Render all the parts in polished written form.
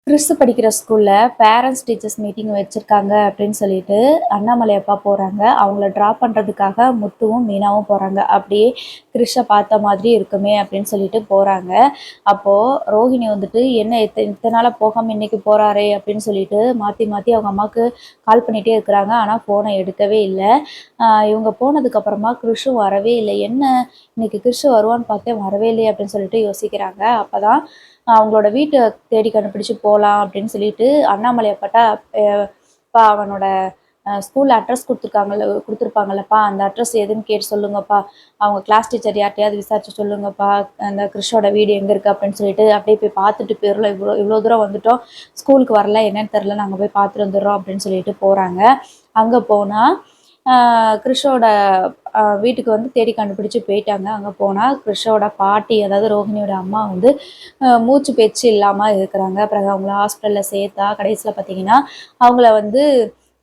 கிறிஸ்து படிக்கிற ஸ்கூல்ல parents teachers meeting வச்சிருக்காங்க அப்படின்னு சொல்லிட்டு அண்ணாமலை அப்பா போறாங்க. அவங்கள ட்ராப் பண்றதுக்காக முத்துவும், மீனாவும் போறாங்க. அப்படியே கிறிஷ பார்த்த மாதிரி இருக்குமே அப்படின்னு சொல்லிட்டு போறாங்க. அப்போ ரோஹிணி வந்துட்டு, "என்ன இத்தன நாளா போகாம இன்னைக்கு போறாரே" அப்படின்னு சொல்லிட்டு மாத்தி மாத்தி அவங்க அம்மாவுக்கு கால் பண்ணிட்டே இருக்கிறாங்க. ஆனா ஃபோனை எடுக்கவே இல்ல. இவங்க போனதுக்கு அப்புறமா கிறிஷும் வரவே இல்லை. என்ன இன்னைக்கு கிறிஷு வருவான்னு பார்த்தேன், வரவே இல்லையே அப்படின்னு சொல்லிட்டு யோசிக்கிறாங்க. அப்பதான் அவங்களோட வீட்டை தேடி கண்டுபிடிச்சு போகலாம் அப்படின்னு சொல்லிட்டு அண்ணாமலை அப்பாட்ட "அப்பா, அவனோட ஸ்கூலில் அட்ரஸ் கொடுத்துருப்பாங்கல்லப்பா, அந்த அட்ரஸ் எதுன்னு கேட்டு சொல்லுங்கப்பா, அவங்க கிளாஸ் டீச்சர் யார்ட்டையாவது விசாரிச்சு சொல்லுங்கப்பா, அந்த கிறிஷோட வீடு எங்கே இருக்குது அப்படின்னு சொல்லிட்டு அப்படியே போய் பார்த்துட்டு போயிடலாம், இவ்வளோ தூரம் வந்துட்டோம், ஸ்கூலுக்கு வரல, என்னன்னு தெரில, நாங்கள் போய் பார்த்துட்டு வந்துடுறோம் அப்படின்னு சொல்லிட்டு போகிறாங்க. அங்கே போனால் கிறிஷோட வீட்டுக்கு வந்து தேடி கண்டுபிடிச்சு போயிட்டாங்க. அங்கே போனால் கிறிஷோட பாட்டி, அதாவது ரோஹிணியோட அம்மா வந்து மூச்சு பேச்சு இல்லாமல் இருக்கிறாங்க. பிறகு அவங்கள ஹாஸ்பிட்டலில் சேர்த்தா கடைசியில் பார்த்தீங்கன்னா அவங்கள வந்து,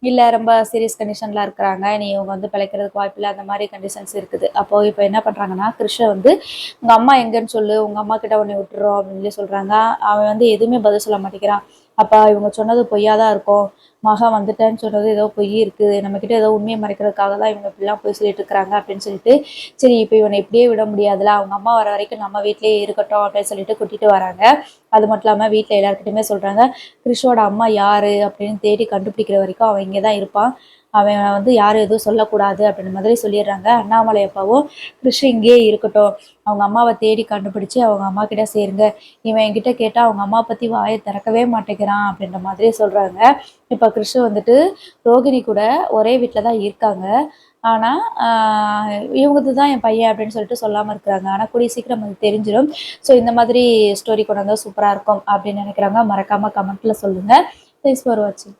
இல்லை ரொம்ப சீரியஸ் கண்டிஷனில் இருக்கிறாங்க, நீ இவங்க வந்து பிழைக்கிறதுக்கு வாய்ப்பில்லை, அந்த மாதிரி கண்டிஷன்ஸ் இருக்குது. அப்போது இப்போ என்ன பண்ணுறாங்கன்னா, கிறிஷ வந்து உங்கள் அம்மா எங்கேன்னு சொல்லு, உங்கள் அம்மா கிட்ட உன்னை விட்டுறோம் அப்படின்னு சொல்லி சொல்கிறாங்க. அவன் வந்து எதுவுமே பதில் சொல்ல மாட்டேங்கிறான். அப்போ இவங்க சொன்னது பொய்யா தான் இருக்கும், மகன் வந்துட்டேன்னு சொன்னது ஏதோ பொய் இருக்குது, நம்மக்கிட்ட ஏதோ உண்மையை மறைக்கிறதுக்காக தான் இவங்க இப்படிலாம் போய் சொல்லிட்டு இருக்கிறாங்க அப்படின்னு சொல்லிட்டு, சரி இப்போ இவனை இப்படியே விட முடியாதுல்ல, அவங்க அம்மா வர வரைக்கும் நம்ம வீட்டிலேயே இருக்கட்டும் அப்படின்னு சொல்லிட்டு கூட்டிகிட்டு வராங்க. அது மட்டும் இல்லாமல் வீட்டில் எல்லாருக்கிட்டையுமே சொல்கிறாங்க, கிறிஷோட அம்மா யார் அப்படின்னு தேடி கண்டுபிடிக்கிற வரைக்கும் அவன் இங்கே தான் இருப்பான், அவன் வந்து யாரும் எதுவும் சொல்லக்கூடாது அப்படின்ற மாதிரி சொல்லிடுறாங்க. அண்ணாமலை அப்பாவும், கிறிஷ் இங்கேயே இருக்கட்டும், அவங்க அம்மாவை தேடி கண்டுபிடிச்சி அவங்க அம்மா கிட்ட சேருங்க, இவன் என்கிட்ட கேட்டால் அவங்க அம்மா பற்றி வாயை திறக்கவே மாட்டேங்கிறான் அப்படின்ற மாதிரி சொல்கிறாங்க. இப்போ கிறிஷ் வந்துட்டு ரோகிணி கூட ஒரே வீட்டில் தான் இருக்காங்க. ஆனால் இவங்கது தான் என் பையன் அப்படின்னு சொல்லிட்டு சொல்லாமல் இருக்கிறாங்க. ஆனால் கூடிய சீக்கிரம் அது தெரிஞ்சிடும். ஸோ இந்த மாதிரி ஸ்டோரி கொண்டு வந்தால் சூப்பராக இருக்கும் அப்படின்னு நினைக்கிறாங்க. மறக்காமல் கமெண்ட்டில் சொல்லுங்கள். தேங்க்ஸ் ஃபார் வாட்சிங்.